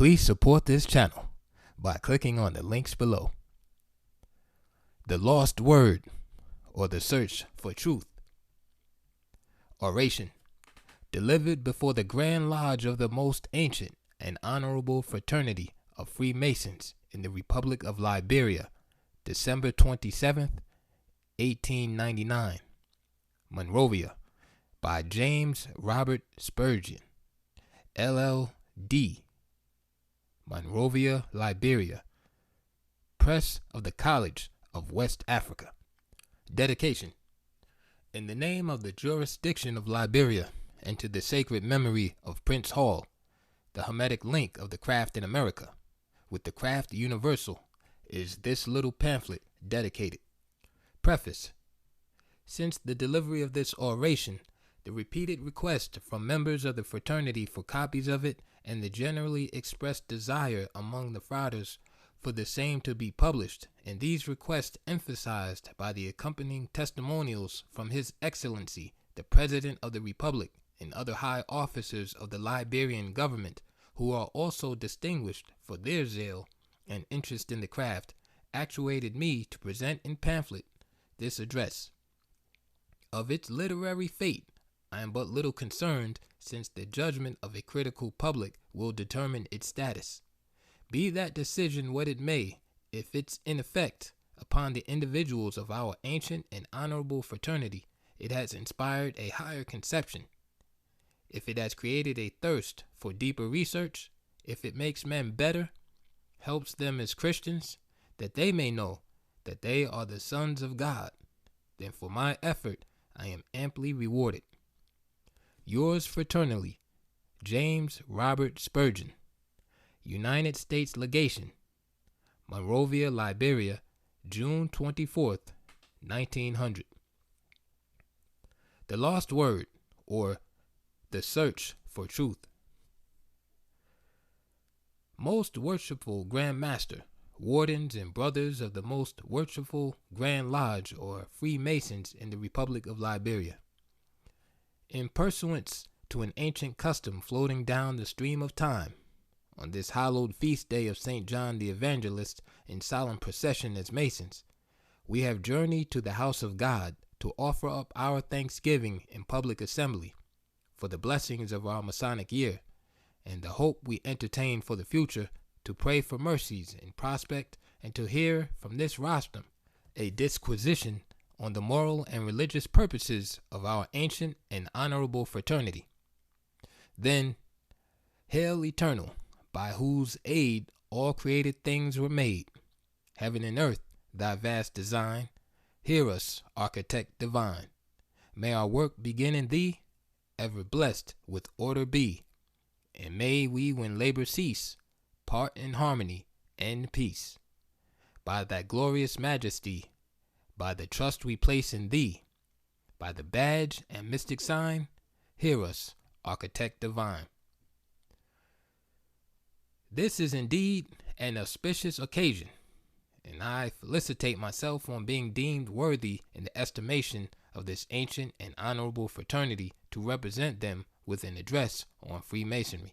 Please support this channel by clicking on the links below. The Lost Word, or the Search for Truth. Oration, delivered before the Grand Lodge of the most ancient and honorable fraternity of Freemasons in the Republic of Liberia, December 27th, 1899. Monrovia, by James Robert Spurgeon, LL.D., Monrovia, Liberia. Press of the College of West Africa. Dedication. In the name of the jurisdiction of Liberia, and to the sacred memory of Prince Hall, the hermetic link of the craft in America, with the craft universal, is this little pamphlet dedicated. Preface. Since the delivery of this oration, the repeated request from members of the fraternity for copies of it, and the generally expressed desire among the fratres for the same to be published, and these requests emphasized by the accompanying testimonials from His Excellency, the President of the Republic, and other high officers of the Liberian government, who are also distinguished for their zeal and interest in the craft, actuated me to present in pamphlet this address. Of its literary fate, I am but little concerned, since the judgment of a critical public will determine its status. Be that decision what it may, if it's in effect upon the individuals of our ancient and honorable fraternity, it has inspired a higher conception. If it has created a thirst for deeper research, if it makes men better, helps them as Christians, that they may know that they are the sons of God, then for my effort I am amply rewarded. Yours fraternally, James Robert Spurgeon, United States Legation, Monrovia, Liberia, June 24th, 1900. The Lost Word, or the Search for Truth. Most worshipful Grand Master, wardens and brothers of the most worshipful Grand Lodge or Freemasons in the Republic of Liberia. In pursuance to an ancient custom floating down the stream of time, on this hallowed feast day of St. John the Evangelist in solemn procession as Masons, we have journeyed to the house of God to offer up our thanksgiving in public assembly for the blessings of our Masonic year, and the hope we entertain for the future, to pray for mercies in prospect, and to hear from this rostrum a disquisition on the moral and religious purposes of our ancient and honorable fraternity. Then, Hail Eternal, by whose aid all created things were made, heaven and earth, thy vast design, hear us, Architect divine. May our work begin in thee, ever blessed with order be, and may we, when labor cease, part in harmony and peace. By thy glorious majesty, by the trust we place in thee, by the badge and mystic sign, hear us, Architect divine. This is indeed an auspicious occasion, and I felicitate myself on being deemed worthy in the estimation of this ancient and honorable fraternity to represent them with an address on Freemasonry.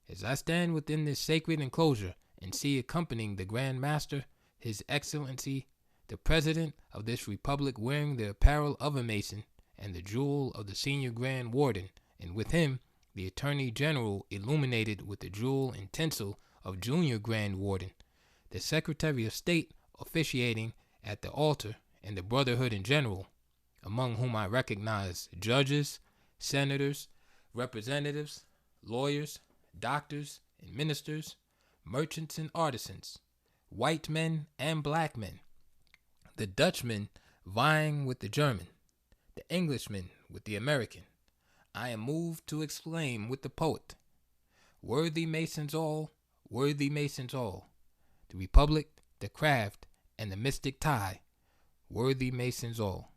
As I stand within this sacred enclosure and see accompanying the Grand Master, His Excellency, the President of this Republic, wearing the apparel of a Mason and the jewel of the Senior Grand Warden, and with him the Attorney General illuminated with the jewel and tinsel of Junior Grand Warden, the Secretary of State officiating at the altar, and the Brotherhood in general, among whom I recognize judges, senators, representatives, lawyers, doctors and ministers, merchants and artisans, white men and black men, the Dutchman vying with the German, the Englishman with the American, I am moved to exclaim with the poet, worthy Masons all, worthy Masons all, the Republic, the craft, and the mystic tie, worthy Masons all.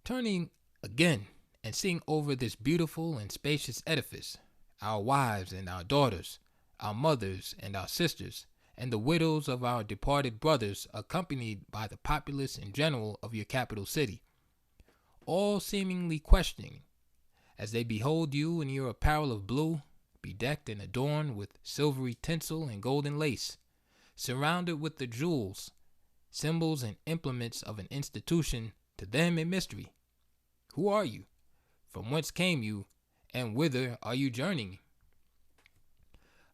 Turning again and seeing over this beautiful and spacious edifice, our wives and our daughters, our mothers and our sisters, and the widows of our departed brothers, accompanied by the populace in general of your capital city, all seemingly questioning as they behold you in your apparel of blue, bedecked and adorned with silvery tinsel and golden lace, surrounded with the jewels, symbols, and implements of an institution, to them a mystery. Who are you? From whence came you? And whither are you journeying?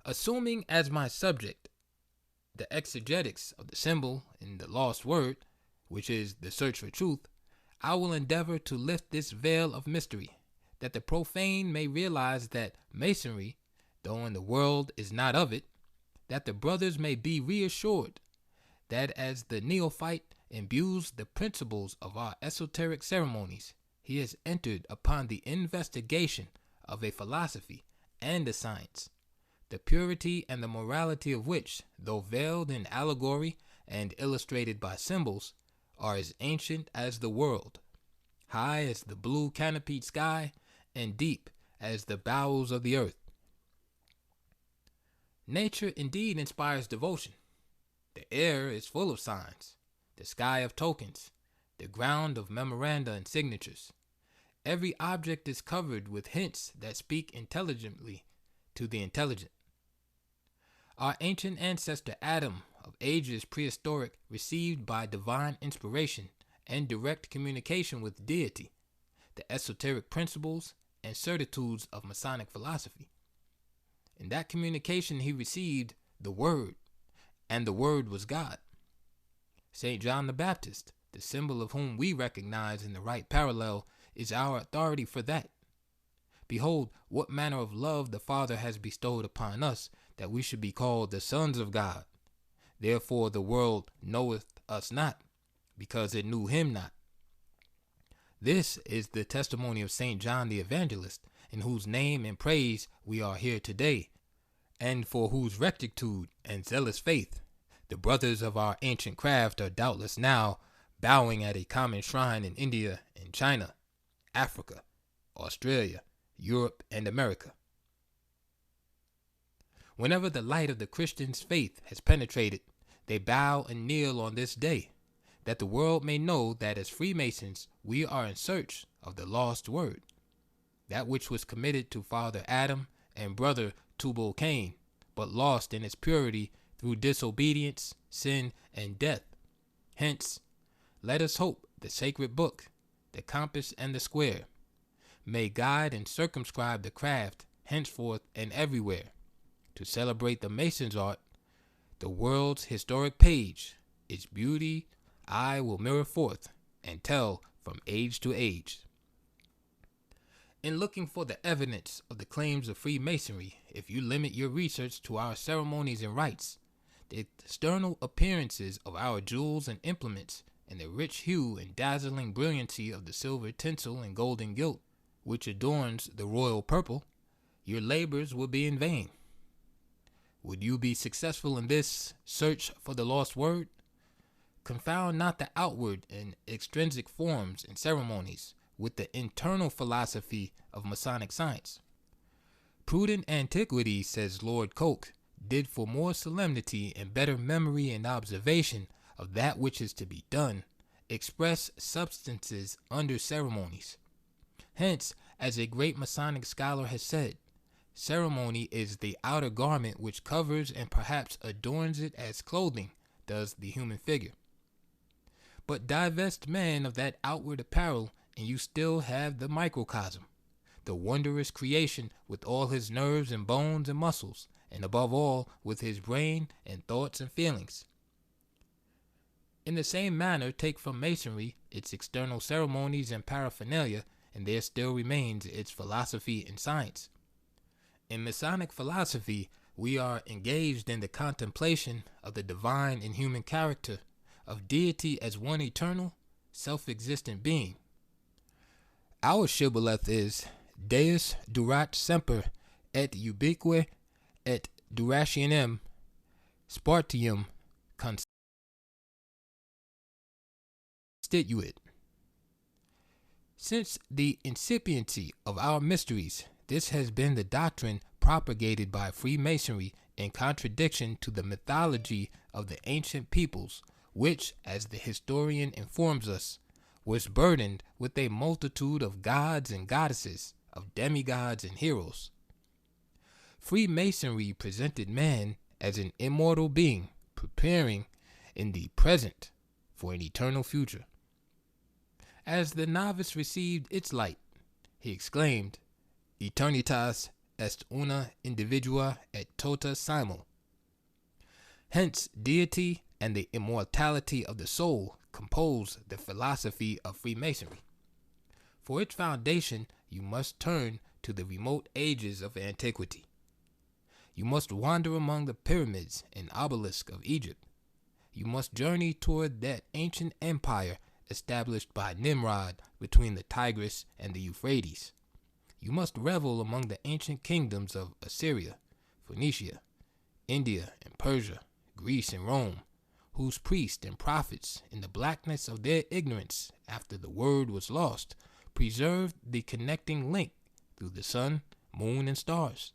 Assuming as my subject the exegetics of the symbol in the lost word, which is the search for truth, I will endeavor to lift this veil of mystery, that the profane may realize that Masonry, though in the world is not of it, that the brothers may be reassured that as the neophyte imbues the principles of our esoteric ceremonies, he has entered upon the investigation of a philosophy and a science, the purity and the morality of which, though veiled in allegory and illustrated by symbols, are as ancient as the world, high as the blue canopied sky, and deep as the bowels of the earth. Nature indeed inspires devotion. The air is full of signs, the sky of tokens, the ground of memoranda and signatures. Every object is covered with hints that speak intelligently to the intelligent. Our ancient ancestor Adam, of ages prehistoric, received by divine inspiration and direct communication with deity the esoteric principles and certitudes of Masonic philosophy. In that communication he received the Word, and the Word was God. St. John the Baptist, the symbol of whom we recognize in the right parallel, is our authority for that. Behold, what manner of love the Father has bestowed upon us, that we should be called the sons of God. Therefore the world knoweth us not, because it knew him not. This is the testimony of St. John the Evangelist, in whose name and praise we are here today, and for whose rectitude and zealous faith the brothers of our ancient craft are doubtless now bowing at a common shrine in India and China, Africa, Australia, Europe, and America. Whenever the light of the Christian's faith has penetrated, they bow and kneel on this day, that the world may know that as Freemasons we are in search of the lost word, that which was committed to Father Adam and Brother Tubal-Cain, but lost in its purity through disobedience, sin, and death. Hence, let us hope the sacred book, the compass and the square, may guide and circumscribe the craft henceforth and everywhere, to celebrate the Mason's art, the world's historic page, its beauty I will mirror forth and tell from age to age. In looking for the evidence of the claims of Freemasonry, if you limit your research to our ceremonies and rites, the external appearances of our jewels and implements, and the rich hue and dazzling brilliancy of the silver tinsel and golden gilt, which adorns the royal purple, your labors will be in vain. Would you be successful in this search for the lost word? Confound not the outward and extrinsic forms and ceremonies with the internal philosophy of Masonic science. Prudent antiquity, says Lord Coke, did for more solemnity and better memory and observation of that which is to be done, express substances under ceremonies. Hence, as a great Masonic scholar has said, ceremony is the outer garment which covers and perhaps adorns it as clothing does the human figure. But divest man of that outward apparel, and you still have the microcosm, the wondrous creation with all his nerves and bones and muscles, and above all with his brain and thoughts and feelings. In the same manner, take from Masonry its external ceremonies and paraphernalia, and there still remains its philosophy and science. In Masonic philosophy, we are engaged in the contemplation of the divine and human character, of deity as one eternal, self-existent being. Our shibboleth is Deus durat semper et ubique et durationem spartium constituit. Since the incipiency of our mysteries, this has been the doctrine propagated by Freemasonry in contradiction to the mythology of the ancient peoples, which, as the historian informs us, was burdened with a multitude of gods and goddesses of demigods and heroes. Freemasonry presented man as an immortal being preparing in the present for an eternal future. As the novice received its light, he exclaimed, "Eternitas est una individua et tota simul." Hence, deity and the immortality of the soul compose the philosophy of Freemasonry. For its foundation, you must turn to the remote ages of antiquity. You must wander among the pyramids and obelisks of Egypt. You must journey toward that ancient empire established by Nimrod between the Tigris and the Euphrates. You must revel among the ancient kingdoms of Assyria, Phoenicia, India and Persia, Greece and Rome, whose priests and prophets, in the blackness of their ignorance after the word was lost, preserved the connecting link through the sun, moon, and stars.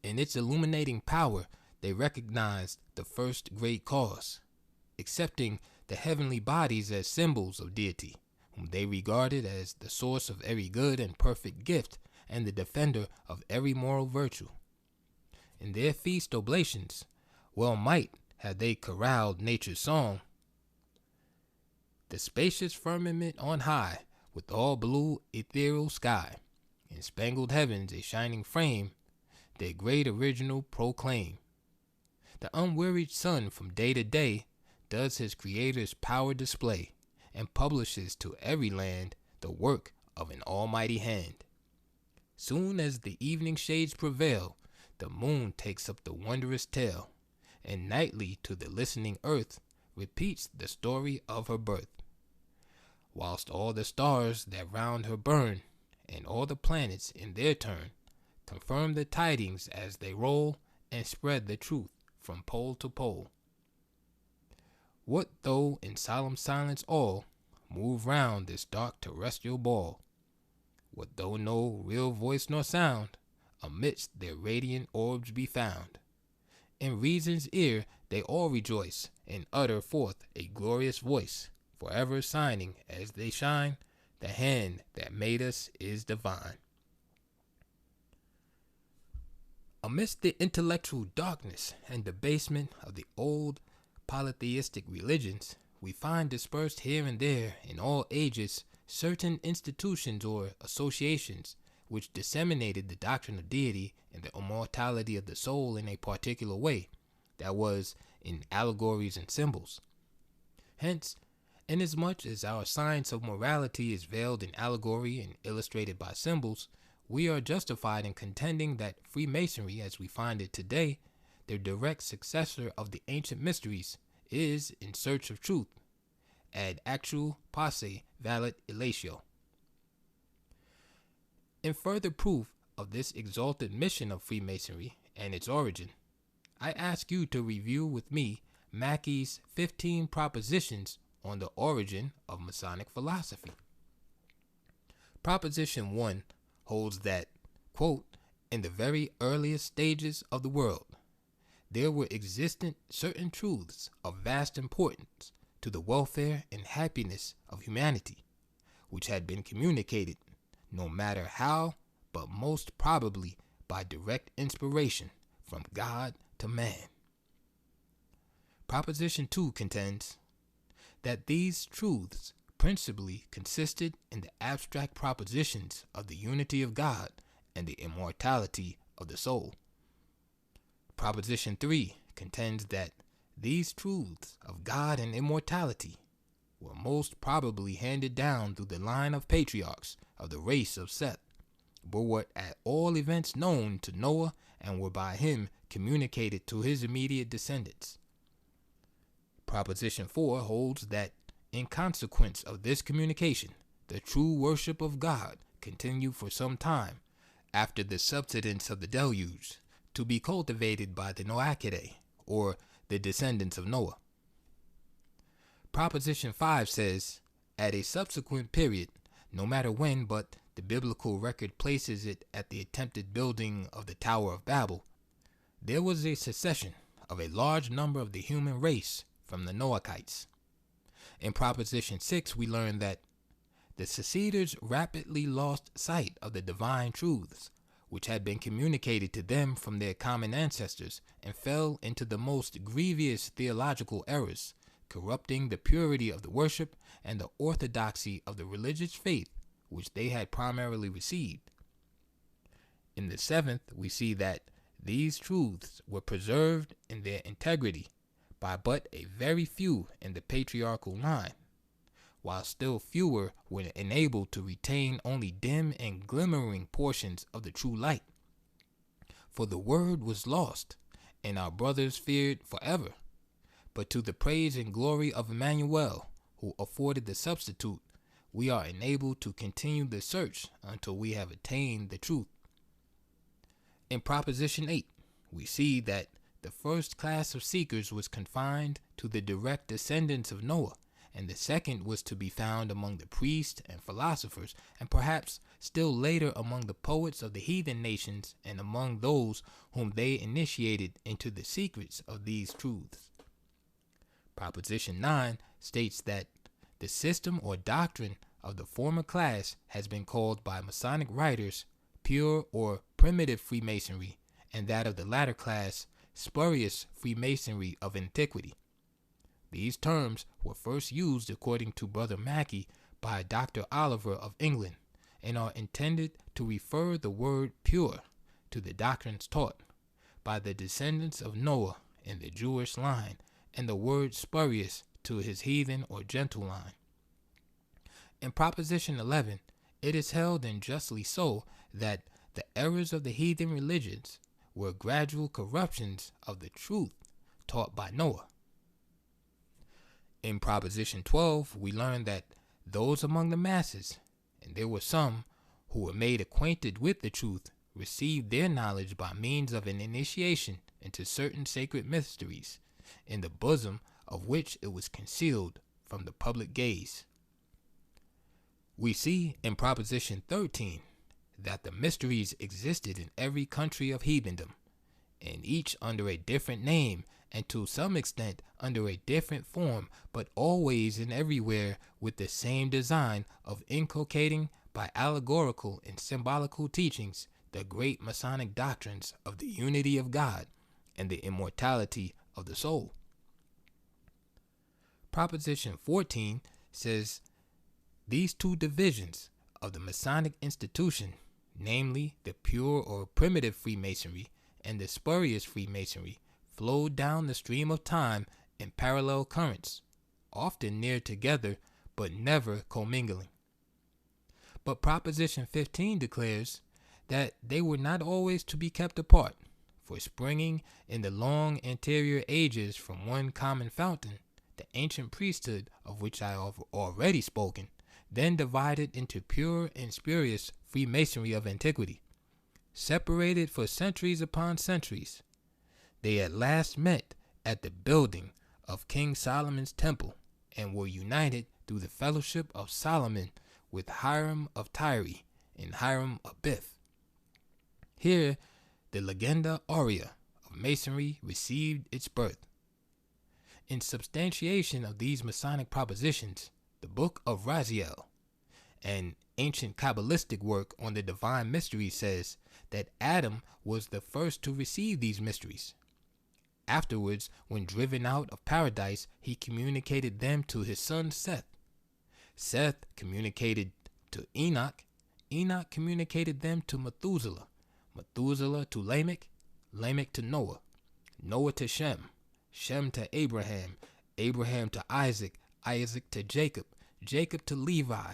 In its illuminating power, they recognized the first great cause, accepting the heavenly bodies as symbols of deity, whom they regarded as the source of every good and perfect gift and the defender of every moral virtue. In their feast oblations, well might had they choraled nature's song. The spacious firmament on high, with all blue ethereal sky, and spangled heavens a shining frame, their great original proclaim. The unwearied sun from day to day does his creator's power display, and publishes to every land the work of an almighty hand. Soon as the evening shades prevail, the moon takes up the wondrous tale, and nightly to the listening earth repeats the story of her birth. Whilst all the stars that round her burn, and all the planets in their turn, confirm the tidings as they roll, and spread the truth from pole to pole. What though in solemn silence all move round this dark terrestrial ball? What though no real voice nor sound amidst their radiant orbs be found? In reason's ear they all rejoice, and utter forth a glorious voice, forever signing as they shine, the hand that made us is divine. Amidst the intellectual darkness and debasement of the old polytheistic religions, we find dispersed here and there in all ages certain institutions or associations which disseminated the doctrine of deity and the immortality of the soul in a particular way, that was, in allegories and symbols. Hence, inasmuch as our science of morality is veiled in allegory and illustrated by symbols, we are justified in contending that Freemasonry, as we find it today, their direct successor of the ancient mysteries, is in search of truth, ad actual posse valet illatio. In further proof of this exalted mission of Freemasonry and its origin, I ask you to review with me Mackey's 15 propositions on the origin of Masonic philosophy. Proposition 1 holds that, quote, in the very earliest stages of the world, there were existent certain truths of vast importance to the welfare and happiness of humanity, which had been communicated, no matter how, but most probably by direct inspiration from God to man. Proposition 2 contends that these truths principally consisted in the abstract propositions of the unity of God and the immortality of the soul. Proposition 3 contends that these truths of God and immortality were most probably handed down through the line of patriarchs of the race of Seth, but were at all events known to Noah and were by him communicated to his immediate descendants. Proposition 4 holds that in consequence of this communication, the true worship of God continued for some time after the subsidence of the deluge to be cultivated by the Noachidae, or the descendants of Noah. Proposition 5 says, at a subsequent period, no matter when, but the biblical record places it at the attempted building of the Tower of Babel, there was a secession of a large number of the human race from the Noachites. In Proposition 6, we learn that The seceders rapidly lost sight of the divine truths which had been communicated to them from their common ancestors, and fell into the most grievous theological errors, corrupting the purity of the worship and the orthodoxy of the religious faith which they had primarily received. In the seventh, we see that these truths were preserved in their integrity by but a very few in the patriarchal line, while still fewer were enabled to retain only dim and glimmering portions of the true light. For the word was lost, and our brothers feared forever. But to the praise and glory of Emmanuel, who afforded the substitute, we are enabled to continue the search until we have attained the truth. In Proposition 8, we see that the first class of seekers was confined to the direct descendants of Noah, and the second was to be found among the priests and philosophers, and perhaps still later among the poets of the heathen nations and among those whom they initiated into the secrets of these truths. Proposition 9 states that the system or doctrine of the former class has been called by Masonic writers pure or primitive Freemasonry, and that of the latter class spurious Freemasonry of antiquity. These terms were first used, according to Brother Mackey, by Dr. Oliver of England, and are intended to refer the word pure to the doctrines taught by the descendants of Noah in the Jewish line, and the word spurious to his heathen or gentle line. In Proposition 11, it is held, and justly so, that the errors of the heathen religions were gradual corruptions of the truth taught by Noah. In Proposition 12, we learn that those among the masses, and there were some who were made acquainted with the truth, received their knowledge by means of an initiation into certain sacred mysteries, in the bosom of which it was concealed from the public gaze. We see in Proposition 13 that the mysteries existed in every country of heathendom, and each under a different name, and to some extent under a different form, but always and everywhere with the same design of inculcating by allegorical and symbolical teachings the great Masonic doctrines of the unity of God and the immortality of the soul. Proposition 14 says these two divisions of the Masonic institution, namely the pure or primitive Freemasonry and the spurious Freemasonry, flowed down the stream of time in parallel currents, often near together but never commingling. But Proposition 15 declares that they were not always to be kept apart, for springing in the long anterior ages from one common fountain, the ancient priesthood of which I have already spoken, then divided into pure and spurious Freemasonry of antiquity. Separated for centuries upon centuries, they at last met at the building of King Solomon's temple, and were united through the fellowship of Solomon with Hiram of Tyre and Hiram of Bith. Here, the Legenda Aurea of Masonry received its birth. In substantiation of these Masonic propositions, the Book of Raziel, an ancient Kabbalistic work on the divine mysteries, says that Adam was the first to receive these mysteries. Afterwards, when driven out of paradise, he communicated them to his son Seth. Seth communicated to Enoch. Enoch communicated them to Methuselah. Methuselah to Lamech. Lamech to Noah. Noah to Shem. Shem to Abraham. Abraham to Isaac. Isaac to Jacob. Jacob to Levi.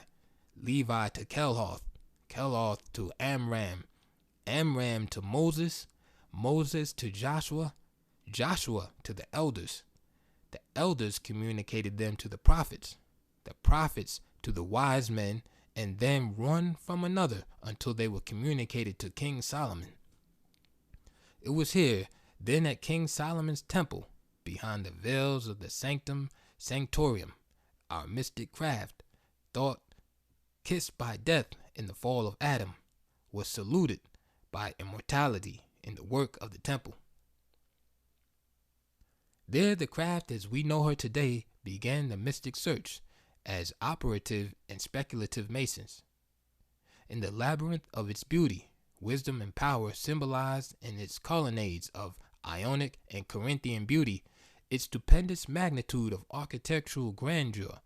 Levi to Kelhoth. Kelhoth to Amram. Amram to Moses. Moses to Joshua. Joshua to the elders. The elders communicated them to the prophets to the wise men, and then one from another until they were communicated to King Solomon. It was here, then at King Solomon's temple, behind the veils of the sanctum sanctorium, our mystic craft, thought kissed by death in the fall of Adam, was saluted by immortality in the work of the temple. There the craft as we know her today began the mystic search, as operative and speculative masons. In the labyrinth of its beauty, wisdom, and power symbolized in its colonnades of Ionic and Corinthian beauty, its stupendous magnitude of architectural grandeur,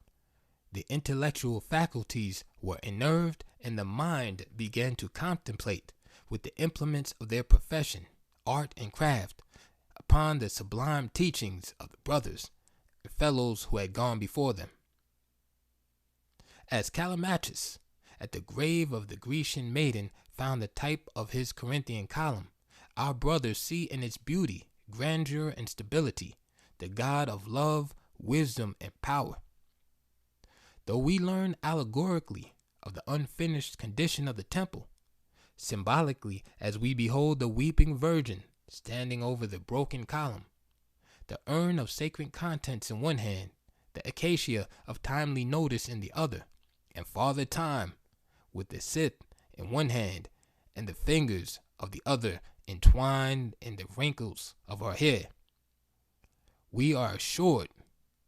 the intellectual faculties were unnerved, and the mind began to contemplate, with the implements of their profession, art and craft, upon the sublime teachings of the brothers and fellows who had gone before them. As Callimachus, at the grave of the Grecian maiden, found the type of his Corinthian column, our brothers see in its beauty, grandeur, and stability the God of love, wisdom, and power. Though we learn allegorically of the unfinished condition of the temple, symbolically as we behold the weeping virgin standing over the broken column, the urn of sacred contents in one hand, the acacia of timely notice in the other, and Father Time with the scythe in one hand and the fingers of the other entwined in the wrinkles of her hair, we are assured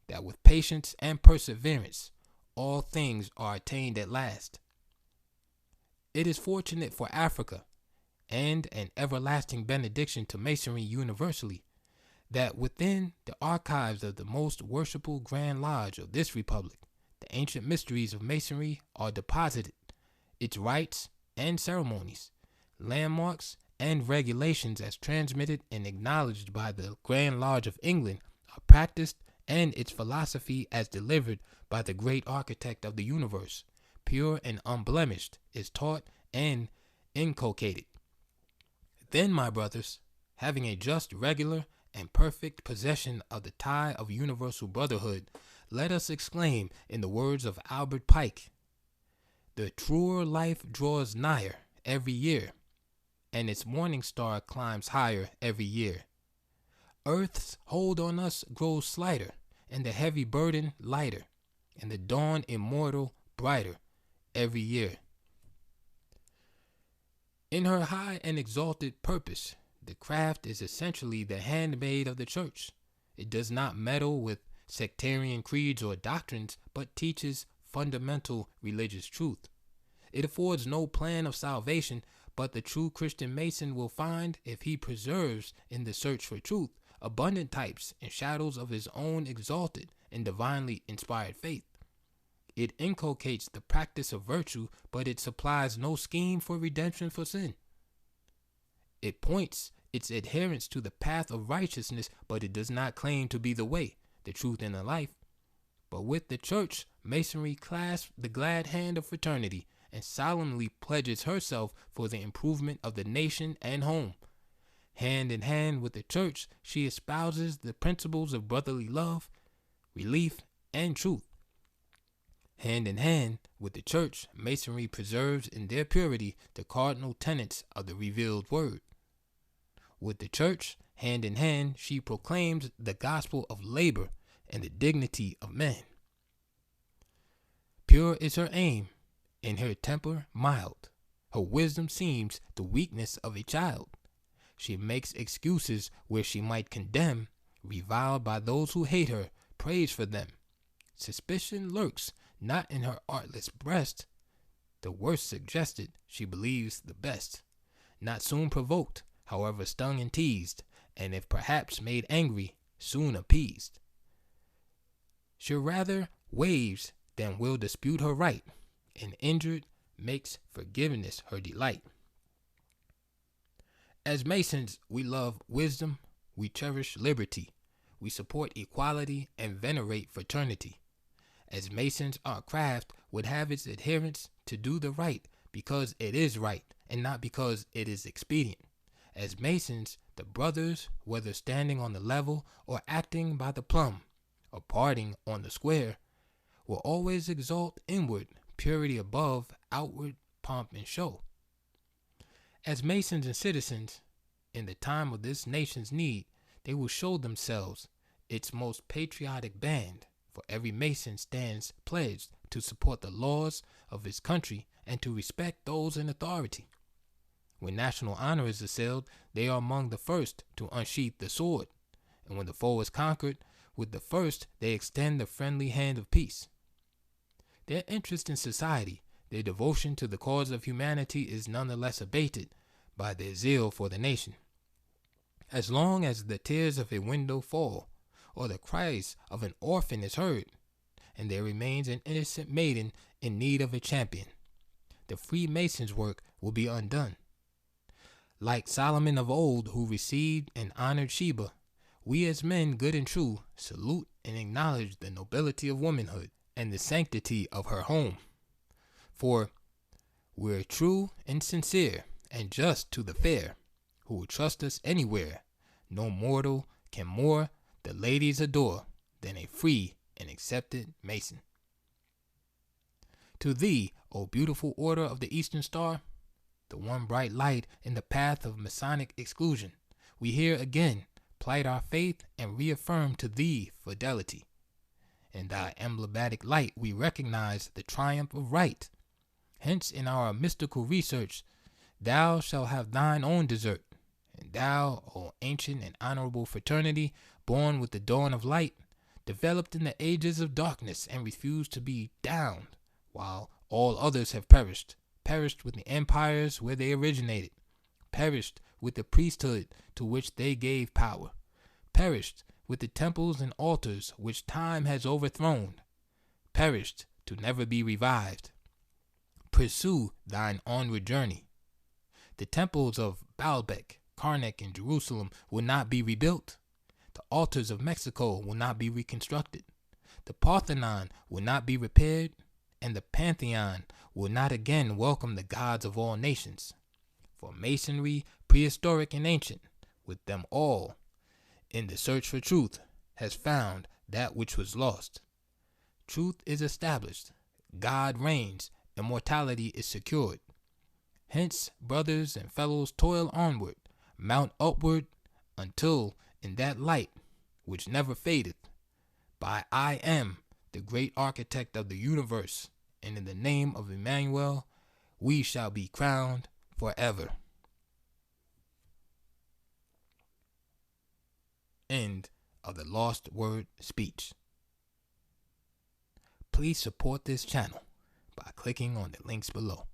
that with patience and perseverance, all things are attained at last. It is fortunate for Africa, and an everlasting benediction to Masonry universally, that within the archives of the most worshipful Grand Lodge of this Republic, the ancient mysteries of Masonry are deposited, its rites and ceremonies, landmarks and regulations as transmitted and acknowledged by the Grand Lodge of England are practiced, and its philosophy as delivered by the great architect of the universe, pure and unblemished, is taught and inculcated. Then, my brothers, having a just, regular, and perfect possession of the tie of universal brotherhood, let us exclaim in the words of Albert Pike, "The truer life draws nigher every year, and its morning star climbs higher every year. Earth's hold on us grows slighter, and the heavy burden lighter, and the dawn immortal brighter every year." In her high and exalted purpose, the craft is essentially the handmaid of the church. It does not meddle with sectarian creeds or doctrines, but teaches fundamental religious truth. It affords no plan of salvation, but the true Christian Mason will find, if he perseveres in the search for truth, abundant types and shadows of his own exalted and divinely inspired faith. It inculcates the practice of virtue, but it supplies no scheme for redemption for sin. It points its adherents to the path of righteousness, but it does not claim to be the way, the truth, and the life. But with the church, Masonry clasps the glad hand of fraternity and solemnly pledges herself for the improvement of the nation and home. Hand in hand with the church, she espouses the principles of brotherly love, relief, and truth. Hand in hand with the church, Masonry preserves in their purity the cardinal tenets of the revealed word. With the church, hand in hand, she proclaims the gospel of labor and the dignity of man. Pure is her aim, and her temper mild. Her wisdom seems the weakness of a child. She makes excuses where she might condemn, reviled by those who hate her, praise for them. Suspicion lurks not in her artless breast. The worst suggested, she believes the best. Not soon provoked, however stung and teased, and if perhaps made angry, soon appeased. She rather waives than will dispute her right, and injured makes forgiveness her delight. As Masons, we love wisdom, we cherish liberty, we support equality and venerate fraternity. As Masons, our craft would have its adherents to do the right because it is right and not because it is expedient. As Masons, the brothers, whether standing on the level or acting by the plumb or parting on the square, will always exalt inward purity above outward pomp and show. As Masons and citizens, in the time of this nation's need, they will show themselves its most patriotic band, for every Mason stands pledged to support the laws of his country and to respect those in authority. When national honor is assailed, they are among the first to unsheath the sword, and when the foe is conquered, with the first they extend the friendly hand of peace. Their interest in society, their devotion to the cause of humanity is nonetheless abated by their zeal for the nation. As long as the tears of a widow fall, or the cries of an orphan is heard, and there remains an innocent maiden in need of a champion, the Freemason's work will be undone. Like Solomon of old, who received and honored Sheba, we as men good and true salute and acknowledge the nobility of womanhood and the sanctity of her home. For we're true and sincere and just to the fair, who will trust us anywhere. No mortal can more the ladies adore than a free and accepted Mason. To thee, O beautiful order of the Eastern Star, the one bright light in the path of Masonic exclusion, we here again plight our faith and reaffirm to thee fidelity. In thy emblematic light we recognize the triumph of right. Hence in our mystical research thou shalt have thine own desert, and thou, O ancient and honorable fraternity, born with the dawn of light, developed in the ages of darkness and refused to be downed, while all others have perished with the empires where they originated, perished with the priesthood to which they gave power, perished with the temples and altars which time has overthrown, perished to never be revived. Pursue thine onward journey. The temples of Baalbek, Karnak, and Jerusalem will not be rebuilt. The altars of Mexico will not be reconstructed. The Parthenon will not be repaired, and the Pantheon will not again welcome the gods of all nations. For Masonry, prehistoric and ancient, with them all, in the search for truth, has found that which was lost. Truth is established, God reigns, immortality is secured. Hence, brothers and fellows, toil onward, mount upward, until in that light which never fadeth, by I am the great architect of the universe, and in the name of Emmanuel, we shall be crowned forever. End of the Lost Word speech. Please support this channel by clicking on the links below.